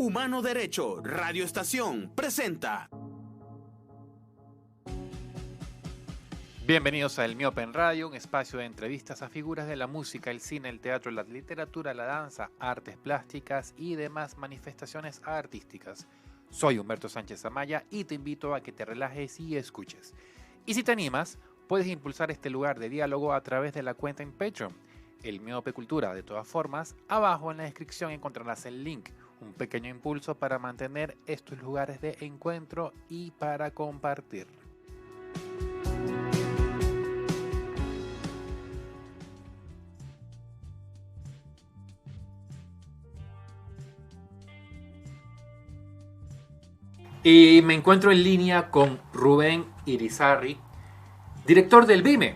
Humano Derecho Radio Estación presenta. Bienvenidos a El Miope en Radio, un espacio de entrevistas a figuras de la música, el cine, el teatro, la literatura, la danza, artes plásticas y demás manifestaciones artísticas. Soy Humberto Sánchez Amaya y te invito a que te relajes y escuches. Y si te animas, puedes impulsar este lugar de diálogo a través de la cuenta en Patreon, El Miope Cultura. De todas formas, abajo en la descripción encontrarás el link, un pequeño impulso para mantener estos lugares de encuentro y para compartir. Y me encuentro en línea con Rubén Irizarry, director del BIME,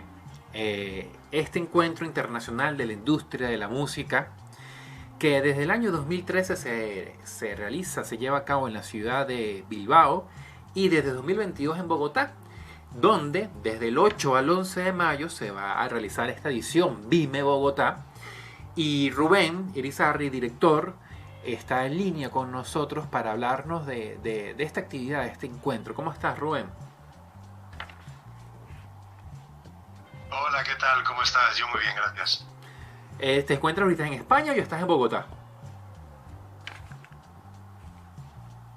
este encuentro internacional de la industria de la música, que desde el año 2013 se lleva a cabo en la ciudad de Bilbao y desde 2022 en Bogotá, donde desde el 8 al 11 de mayo se va a realizar esta edición BIME Bogotá. Y Rubén Irizarry, director, está en línea con nosotros para hablarnos de esta actividad, de este encuentro. ¿Cómo estás, Rubén? Hola, ¿qué tal? ¿Cómo estás? Yo muy bien, gracias. ¿Te encuentras ahorita en España o estás en Bogotá?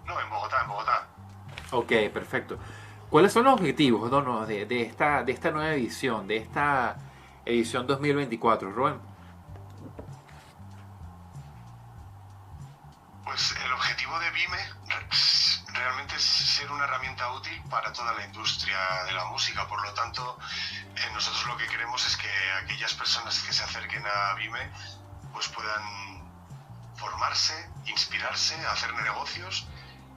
No, en Bogotá. Ok, perfecto. ¿Cuáles son los objetivos de esta nueva edición, de esta edición 2024, Rubén? Pues el objetivo de BIME realmente es ser una herramienta útil para toda la industria de la música. Por lo tanto, nosotros lo que queremos es que aquellas personas que se acerquen a BIME pues puedan formarse, inspirarse, hacer negocios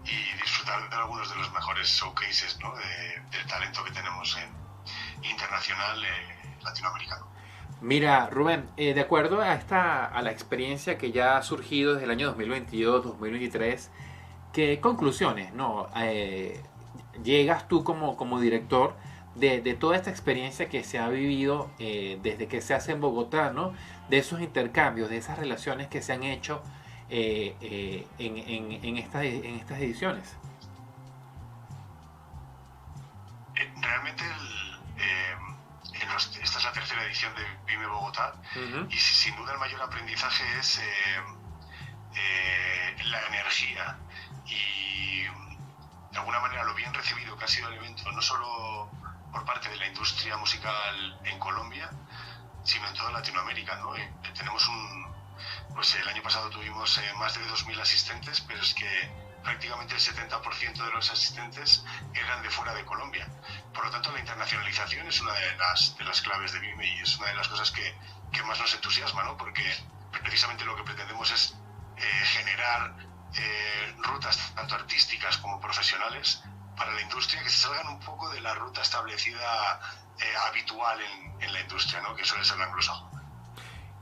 y disfrutar de algunos de los mejores showcases, ¿no? del talento que tenemos internacional latinoamericano. Mira, Rubén, de acuerdo a la experiencia que ya ha surgido desde el año 2022-2023, ¿qué conclusiones llegas tú como director de toda esta experiencia que se ha vivido desde que se hace en Bogotá, ¿no? De esos intercambios, de esas relaciones que se han hecho en estas ediciones? Realmente esta es la tercera edición de BIME Bogotá. Uh-huh. Y sin duda el mayor aprendizaje es la energía y de alguna manera lo bien recibido que ha sido el evento, no solo por parte de la industria musical en Colombia, sino en toda Latinoamérica, ¿no? Tenemos pues el año pasado tuvimos más de 2.000 asistentes, pero es que prácticamente el 70% de los asistentes eran de fuera de Colombia. Por lo tanto, la internacionalización es una de las claves de BIME y es una de las cosas que más nos entusiasma, ¿no? Porque precisamente lo que pretendemos es generar rutas tanto artísticas como profesionales para la industria que se salgan un poco de la ruta establecida habitual en la industria, ¿no? Que suele ser la anglosajona.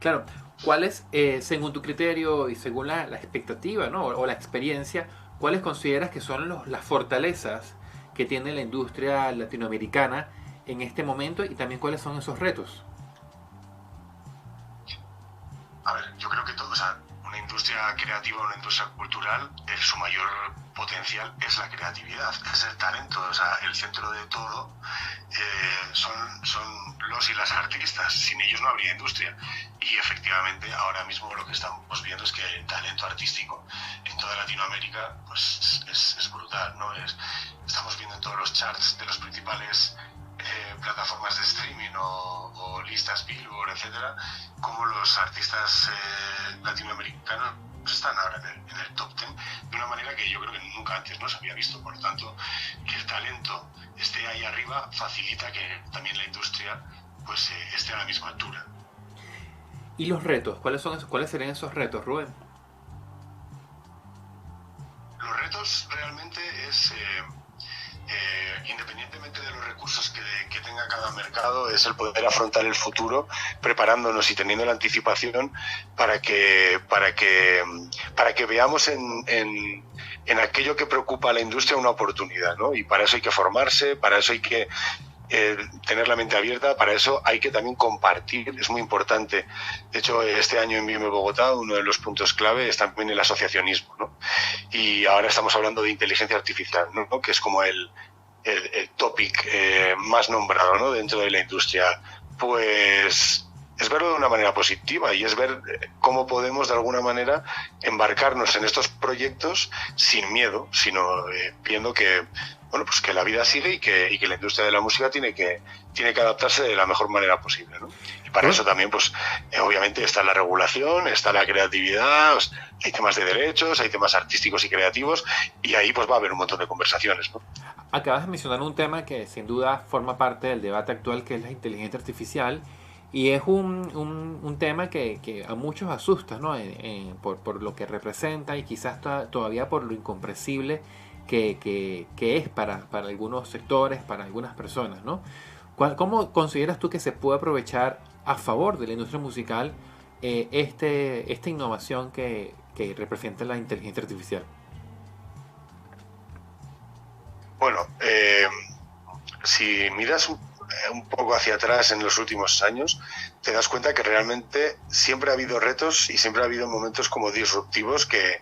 Claro. ¿Cuáles, según tu criterio y según la expectativa, ¿no? o la experiencia, cuáles consideras que son las fortalezas que tiene la industria latinoamericana en este momento y también cuáles son esos retos? A ver, yo creo que una industria creativa, una industria cultural, su mayor potencial es la creatividad, es el talento, el centro de todo son los y las artistas. Sin ellos no habría industria. Y efectivamente ahora mismo lo que estamos viendo es que el talento artístico en toda Latinoamérica pues es brutal, ¿no? Estamos viendo en todos los charts de los principales plataformas de streaming o listas Billboard, etcétera, como los artistas latinoamericanos están ahora en el top 10 de una manera que yo creo que nunca antes no se había visto. Por lo tanto, que el talento esté ahí arriba facilita que también la industria pues esté a la misma altura. ¿Y los retos? ¿Cuáles serían esos retos, Rubén? Los retos realmente es independientemente de los recursos que tenga cada mercado, es el poder afrontar el futuro preparándonos y teniendo la anticipación para que veamos en aquello que preocupa a la industria una oportunidad, ¿no? Y para eso hay que formarse, para eso hay que tener la mente abierta. Para eso hay que también compartir, es muy importante. De hecho, este año en Vime Bogotá uno de los puntos clave es también el asociacionismo, ¿no? Y ahora estamos hablando de inteligencia artificial, ¿no? Que es como el topic más nombrado, ¿no? Dentro de la industria. Pues es verlo de una manera positiva y es ver cómo podemos de alguna manera embarcarnos en estos proyectos sin miedo, sino viendo que bueno, pues que la vida sigue y que la industria de la música tiene que adaptarse de la mejor manera posible, ¿no? Y para eso también, pues, obviamente está la regulación, está la creatividad, pues, hay temas de derechos, hay temas artísticos y creativos, y ahí pues va a haber un montón de conversaciones, ¿no? Acabas de mencionar un tema que sin duda forma parte del debate actual, que es la inteligencia artificial, y es un tema que a muchos asusta, ¿no? Por lo que representa y quizás todavía por lo incomprensible que es para algunos sectores, para algunas personas, ¿no? ¿Cómo consideras tú que se puede aprovechar a favor de la industria musical esta innovación que representa la inteligencia artificial? Bueno, si miras un poco hacia atrás en los últimos años, te das cuenta que realmente siempre ha habido retos y siempre ha habido momentos como disruptivos que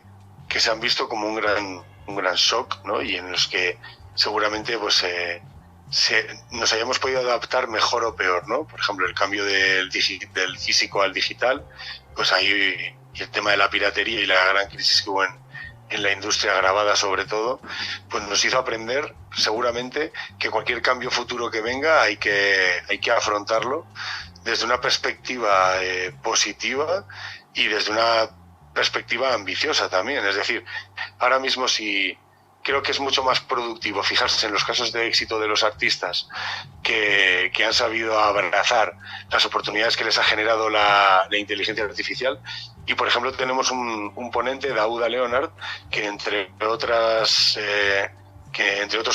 se han visto como un gran shock, ¿no? Y en los que seguramente pues nos hayamos podido adaptar mejor o peor, ¿no? Por ejemplo, el cambio del físico al digital, pues ahí, y el tema de la piratería y la gran crisis que hubo en la industria grabada sobre todo, pues nos hizo aprender seguramente que cualquier cambio futuro que venga hay que afrontarlo desde una perspectiva positiva y desde una perspectiva ambiciosa también. Es decir, ahora mismo creo que es mucho más productivo fijarse en los casos de éxito de los artistas que han sabido abrazar las oportunidades que les ha generado la inteligencia artificial. Y, por ejemplo, tenemos un ponente, Dauda Leonard, que entre otros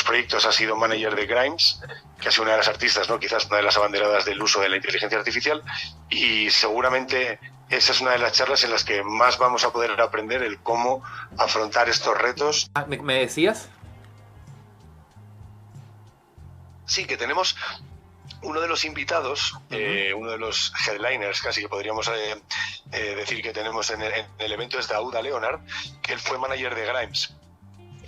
proyectos ha sido manager de Grimes, que ha sido una de las artistas, ¿no? Quizás una de las abanderadas del uso de la inteligencia artificial, y seguramente esa es una de las charlas en las que más vamos a poder aprender el cómo afrontar estos retos. ¿Me decías? Sí, que tenemos uno de los invitados, uno de los headliners casi que podríamos decir que tenemos en el evento, es Dauda Leonard, que él fue manager de Grimes.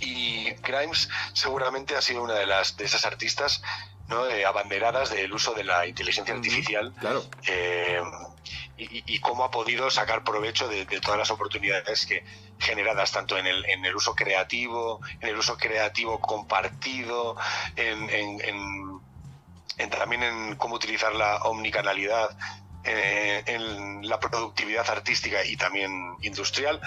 Y Grimes seguramente ha sido una de esas artistas, ¿no? Abanderadas del uso de la inteligencia artificial. Claro. Y cómo ha podido sacar provecho de todas las oportunidades generadas tanto en el uso creativo, en el uso creativo compartido, también en cómo utilizar la omnicanalidad en la productividad artística y también industrial.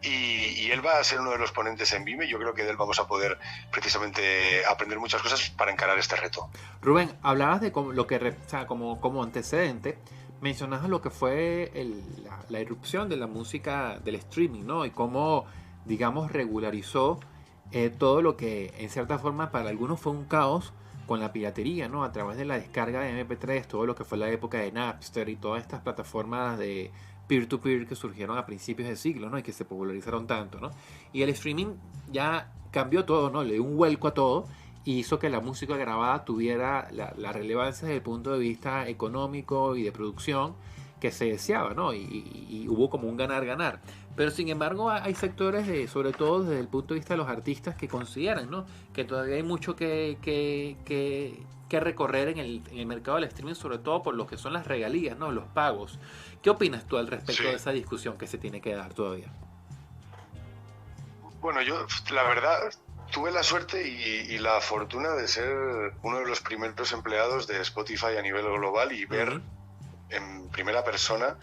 Y él va a ser uno de los ponentes en Vime. Yo creo que de él vamos a poder precisamente aprender muchas cosas para encarar este reto. Rubén, hablabas de como antecedente, mencionabas lo que fue la irrupción de la música del streaming, ¿no? Y cómo, digamos, regularizó todo lo que en cierta forma para algunos fue un caos con la piratería, ¿no? A través de la descarga de MP3, todo lo que fue la época de Napster y todas estas plataformas de peer-to-peer que surgieron a principios de siglo, ¿no? Y que se popularizaron tanto, ¿no? Y el streaming ya cambió todo, ¿no? Le dio un vuelco a todo y hizo que la música grabada tuviera la relevancia desde el punto de vista económico y de producción que se deseaba, ¿no? Y hubo como un ganar-ganar. Pero sin embargo hay sectores, sobre todo desde el punto de vista de los artistas, que consideran, ¿no? Que todavía hay mucho que recorrer en el mercado del streaming, sobre todo por lo que son las regalías, ¿no? Los pagos. ¿Qué opinas tú al respecto de esa discusión que se tiene que dar todavía? Bueno, yo la verdad tuve la suerte y la fortuna de ser uno de los primeros empleados de Spotify a nivel global y ver en primera persona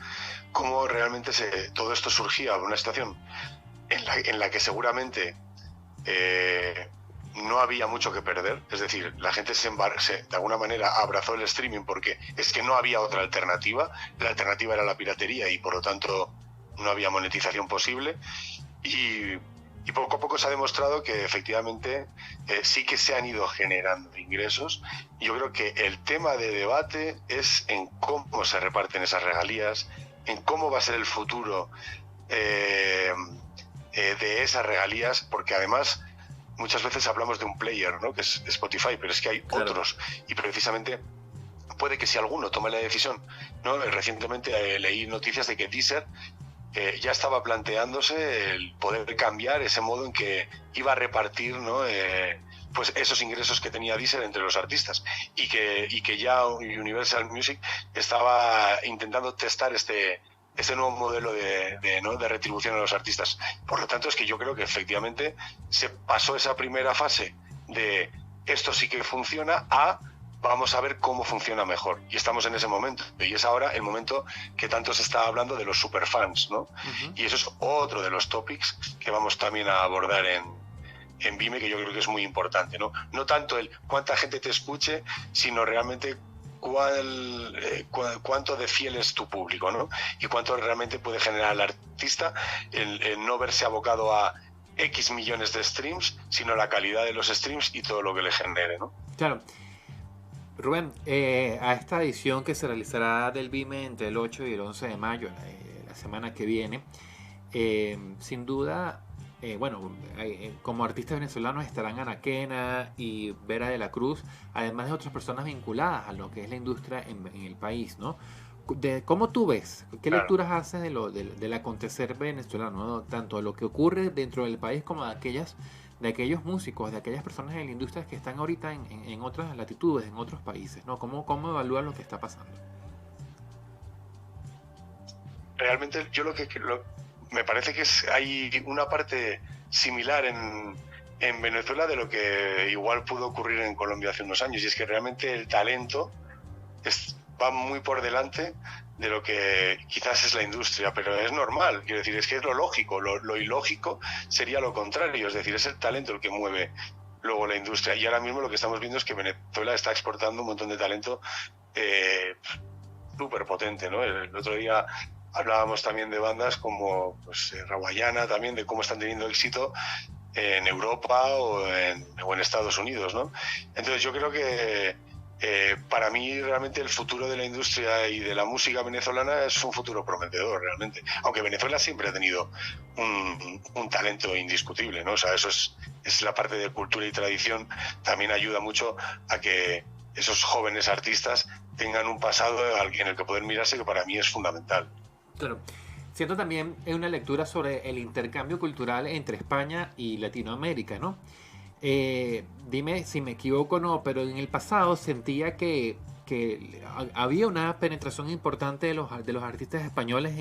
cómo realmente todo esto surgía, una situación en la que seguramente no había mucho que perder. Es decir, la gente de alguna manera abrazó el streaming porque es que no había otra alternativa. La alternativa era la piratería y por lo tanto no había monetización posible. Y poco a poco se ha demostrado que efectivamente sí que se han ido generando ingresos. Yo creo que el tema de debate es en cómo se reparten esas regalías, en cómo va a ser el futuro de esas regalías, porque además muchas veces hablamos de un player, ¿no? Que es Spotify, pero es que hay otros, y precisamente puede que si alguno tome la decisión, ¿no? Recientemente leí noticias de que Deezer ya estaba planteándose el poder cambiar ese modo en que iba a repartir, ¿no? Pues esos ingresos que tenía Deezer entre los artistas, y que ya Universal Music estaba intentando testar este nuevo modelo ¿no? de retribución a los artistas. Por lo tanto, es que yo creo que efectivamente se pasó esa primera fase de esto sí que funciona a vamos a ver cómo funciona mejor. Y estamos en ese momento. Y es ahora el momento que tanto se está hablando de los superfans, ¿no? Y eso es otro de los topics que vamos también a abordar en Vime, que yo creo que es muy importante, ¿no? No tanto el cuánta gente te escuche, sino realmente cuánto de fiel es tu público, ¿no? Y cuánto realmente puede generar al artista el no verse abocado a X millones de streams, sino la calidad de los streams y todo lo que le genere, ¿no? Claro. Rubén, a esta edición que se realizará del Vime entre el 8 y el 11 de mayo, la semana que viene, sin duda, como artistas venezolanos estarán Anaquena y Vera de la Cruz, además de otras personas vinculadas a lo que es la industria en el país, ¿no? ¿Cómo tú ves? ¿Qué lecturas haces del acontecer venezolano, ¿no? Tanto lo que ocurre dentro del país como de aquellos músicos, de aquellas personas en la industria que están ahorita en otras latitudes, en otros países, ¿no? ¿Cómo evalúas lo que está pasando? Realmente yo me parece que hay una parte similar en Venezuela de lo que igual pudo ocurrir en Colombia hace unos años, y es que realmente el talento va muy por delante de lo que quizás es la industria, pero es normal, quiero decir, es que es lo lógico, lo ilógico sería lo contrario, es decir, es el talento el que mueve luego la industria, y ahora mismo lo que estamos viendo es que Venezuela está exportando un montón de talento súper potente, ¿no? El otro día hablábamos también de bandas como pues, Rawayana, también de cómo están teniendo éxito en Europa o en Estados Unidos, ¿no? Entonces yo creo que para mí realmente el futuro de la industria y de la música venezolana es un futuro prometedor realmente, aunque Venezuela siempre ha tenido un talento indiscutible, ¿no? O sea, eso es la parte de cultura y tradición, también ayuda mucho a que esos jóvenes artistas tengan un pasado en el que poder mirarse, que para mí es fundamental. Claro. Siento también una lectura sobre el intercambio cultural entre España y Latinoamérica, ¿no? Dime si me equivoco o no, pero en el pasado sentía que había una penetración importante de los artistas españoles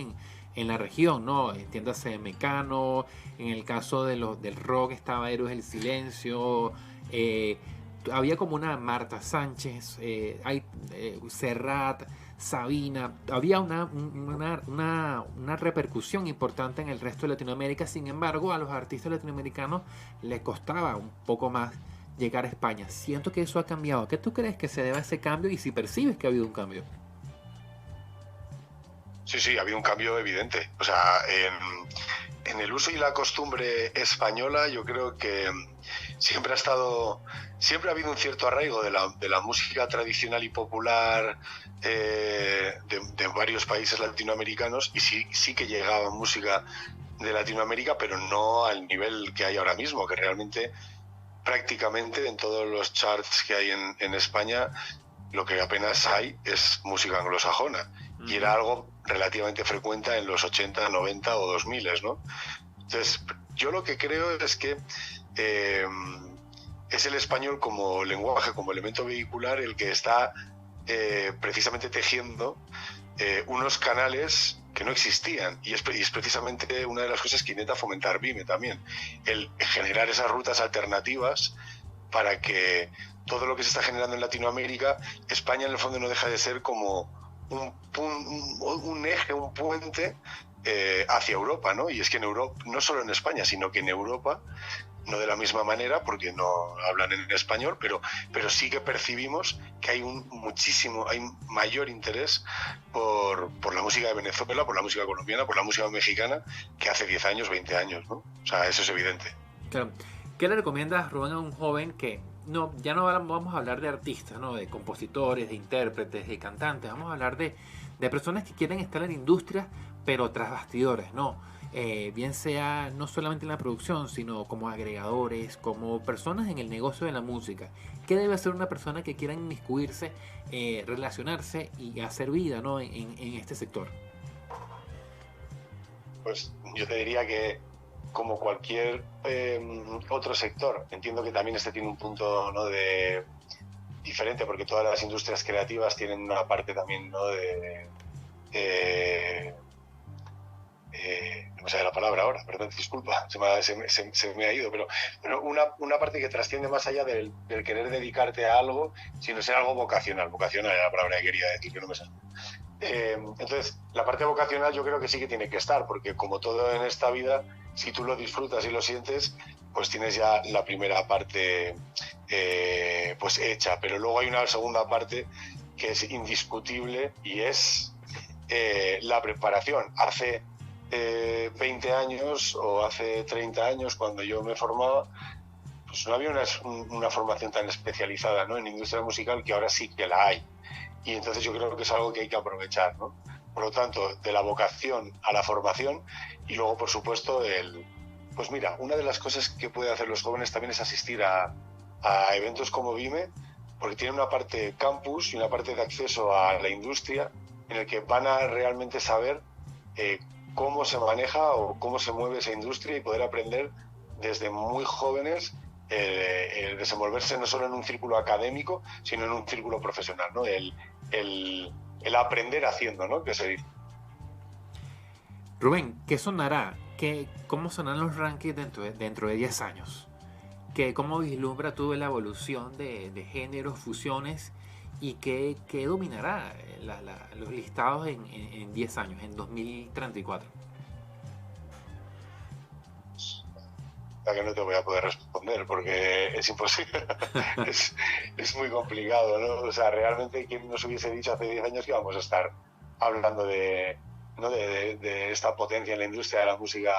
en la región, ¿no? Entiéndase Mecano, en el caso del rock estaba Héroes del Silencio, había como una Marta Sánchez, Serrat, Sabina, había una repercusión importante en el resto de Latinoamérica. Sin embargo, a los artistas latinoamericanos les costaba un poco más llegar a España. Siento que eso ha cambiado. ¿Qué tú crees que se debe a ese cambio y si percibes que ha habido un cambio? Sí, ha habido un cambio evidente. O sea, en el uso y la costumbre española, yo creo que siempre ha habido un cierto arraigo de la música tradicional y popular de varios países latinoamericanos, y sí que llegaba música de Latinoamérica, pero no al nivel que hay ahora mismo, que realmente prácticamente en todos los charts que hay en España lo que apenas hay es música anglosajona, y era algo relativamente frecuente en los 80, 90 o 2000, ¿no? Entonces, yo lo que creo es que es el español como lenguaje, como elemento vehicular, el que está precisamente tejiendo unos canales que no existían, y es precisamente una de las cosas que intenta fomentar Vime también, el generar esas rutas alternativas para que todo lo que se está generando en Latinoamérica, España en el fondo no deja de ser como un eje, un puente hacia Europa, ¿no? Y es que en Europa, no solo en España, sino que en Europa, no de la misma manera porque no hablan en español, pero sí que percibimos que hay hay mayor interés por la música de Venezuela, por la música colombiana, por la música mexicana, que hace 10 años, 20 años, ¿no? O sea, eso es evidente. Claro. ¿Qué le recomiendas, Rubén, a un joven que ya no vamos a hablar de artistas, ¿no? De compositores, de intérpretes, de cantantes, vamos a hablar de personas que quieren estar en la industria, pero tras bastidores, ¿no? bien sea no solamente en la producción, sino como agregadores, como personas en el negocio de la música. ¿Qué debe hacer una persona que quiera inmiscuirse, relacionarse y hacer vida, ¿no? en este sector? Pues yo te diría que como cualquier otro sector, entiendo que también este tiene un punto, ¿no?, de diferente, porque todas las industrias creativas tienen una parte también, ¿no?, no me sale la palabra ahora, perdón, disculpa, se me ha ido, pero una parte que trasciende más allá del querer dedicarte a algo, sino ser algo vocacional. Vocacional era la palabra que quería decir, que no me sale. Entonces, la parte vocacional yo creo que sí que tiene que estar, porque como todo en esta vida, si tú lo disfrutas y lo sientes, pues tienes ya la primera parte pues hecha, pero luego hay una segunda parte que es indiscutible y es la preparación. Hace 20 años o hace 30 años, cuando yo me formaba, pues no había una formación tan especializada, ¿no?, en industria musical, que ahora sí que la hay. Y entonces yo creo que es algo que hay que aprovechar, ¿no? Por lo tanto, de la vocación a la formación, y luego, por supuesto, pues mira, una de las cosas que pueden hacer los jóvenes también es asistir a eventos como Vime, porque tienen una parte campus y una parte de acceso a la industria en el que van a realmente saber cómo se maneja o cómo se mueve esa industria y poder aprender desde muy jóvenes el desenvolverse no solo en un círculo académico, sino en un círculo profesional, ¿no? El aprender haciendo, ¿no?, que se dice. Rubén, ¿qué sonará? ¿Cómo sonarán los rankings dentro de 10 años? ¿Cómo vislumbra tú la evolución de géneros, fusiones, y qué dominará los listados en 10 años, en 2034? La que no te voy a poder responder porque es imposible. es muy complicado, ¿no? O sea, realmente, ¿quién nos hubiese dicho hace 10 años que íbamos a estar hablando de esta potencia en la industria de la música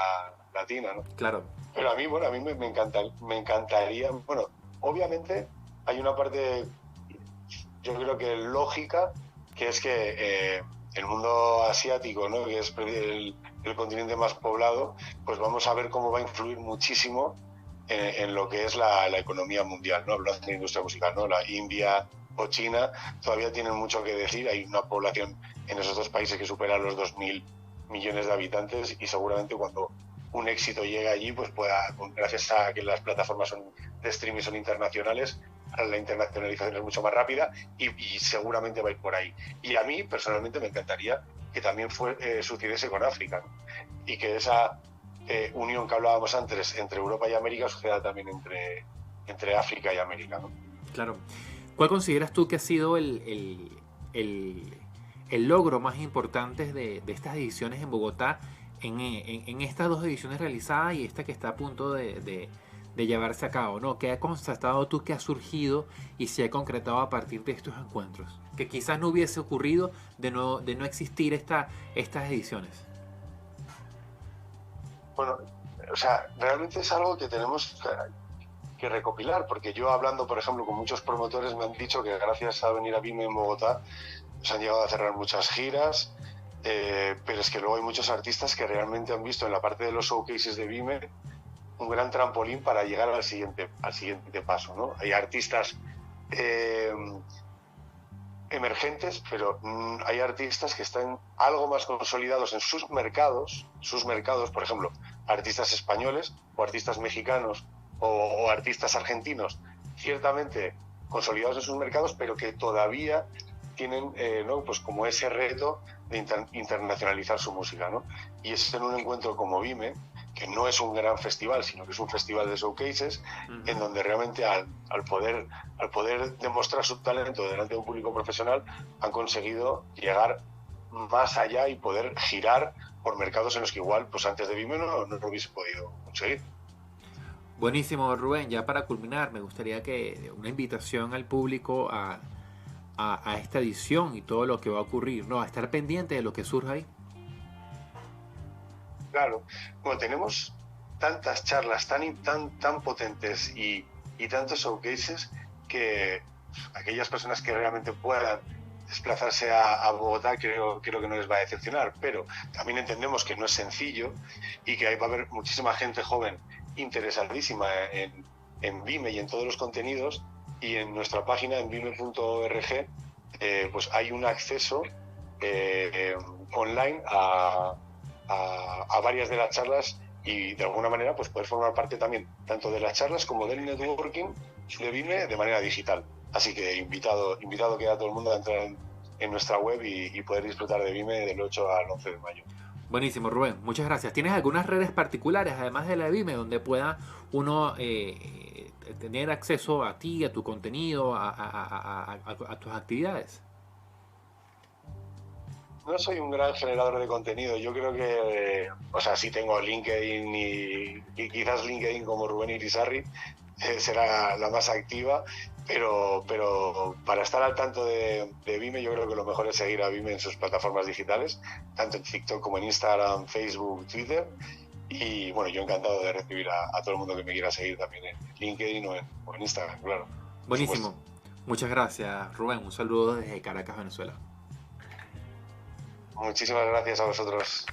latina, ¿no? Claro. Pero a mí me encantaría, bueno, obviamente hay una parte, yo creo que lógica, que es que el mundo asiático, ¿no?, que es el continente más poblado, pues vamos a ver cómo va a influir muchísimo en lo que es la economía mundial, ¿no? Hablando de la industria musical, ¿no? La India o China todavía tienen mucho que decir. Hay una población en esos dos países que supera los 2.000 millones de habitantes, y seguramente cuando un éxito llegue allí, pues gracias a que las plataformas de streaming son internacionales, la internacionalización es mucho más rápida y seguramente va a ir por ahí. Y a mí personalmente me encantaría que también sucediese con África, ¿no?, y que esa unión que hablábamos antes entre Europa y América suceda también entre África y América, ¿no? Claro. ¿Cuál consideras tú que ha sido el logro más importante de estas ediciones en Bogotá, en estas dos ediciones realizadas y esta que está a punto de llevarse a cabo, ¿no? ¿Qué has constatado tú que ha surgido y se ha concretado a partir de estos encuentros? Que quizás no hubiese ocurrido de no existir estas ediciones. Bueno, o sea, realmente es algo que tenemos que recopilar, porque yo, hablando, por ejemplo, con muchos promotores, me han dicho que gracias a venir a Vime en Bogotá se han llegado a cerrar muchas giras, pero es que luego hay muchos artistas que realmente han visto en la parte de los showcases de Vime un gran trampolín para llegar al siguiente paso, ¿no? Hay artistas emergentes, pero hay artistas que están algo más consolidados en sus mercados, por ejemplo, artistas españoles o artistas mexicanos o artistas argentinos, ciertamente consolidados en sus mercados, pero que todavía tienen ¿no?, pues como ese reto de internacionalizar su música, ¿no? Y es en un encuentro como Vime, que no es un gran festival, sino que es un festival de showcases, en donde realmente al poder demostrar su talento delante de un público profesional, han conseguido llegar más allá y poder girar por mercados en los que igual, pues antes de Vime no lo hubiese podido conseguir. Buenísimo, Rubén. Ya para culminar, me gustaría que una invitación al público a esta edición y todo lo que va a ocurrir, ¿no? A estar pendiente de lo que surja ahí. Claro, bueno, tenemos tantas charlas tan potentes y tantos showcases que aquellas personas que realmente puedan desplazarse a Bogotá, creo que no les va a decepcionar, pero también entendemos que no es sencillo y que ahí va a haber muchísima gente joven interesadísima en Vime y en todos los contenidos, y en nuestra página, en vime.org, pues hay un acceso online a varias de las charlas, y de alguna manera pues poder formar parte también tanto de las charlas como del networking de Vime de manera digital. Así que invitado queda todo el mundo a entrar en nuestra web y poder disfrutar de Vime del 8 al 11 de mayo. Buenísimo, Rubén, muchas gracias. ¿Tienes algunas redes particulares, además de la de Vime, donde pueda uno tener acceso a ti, a tu contenido, a tus actividades? No soy un gran generador de contenido. Yo creo que, sí tengo LinkedIn y quizás LinkedIn como Rubén Irizarry será la más activa, pero para estar al tanto de Vime, yo creo que lo mejor es seguir a Vime en sus plataformas digitales, tanto en TikTok como en Instagram, Facebook, Twitter. Y bueno, yo encantado de recibir a todo el mundo que me quiera seguir también en LinkedIn o en Instagram, claro. Buenísimo. Muchas gracias, Rubén. Un saludo desde Caracas, Venezuela. Muchísimas gracias a vosotros.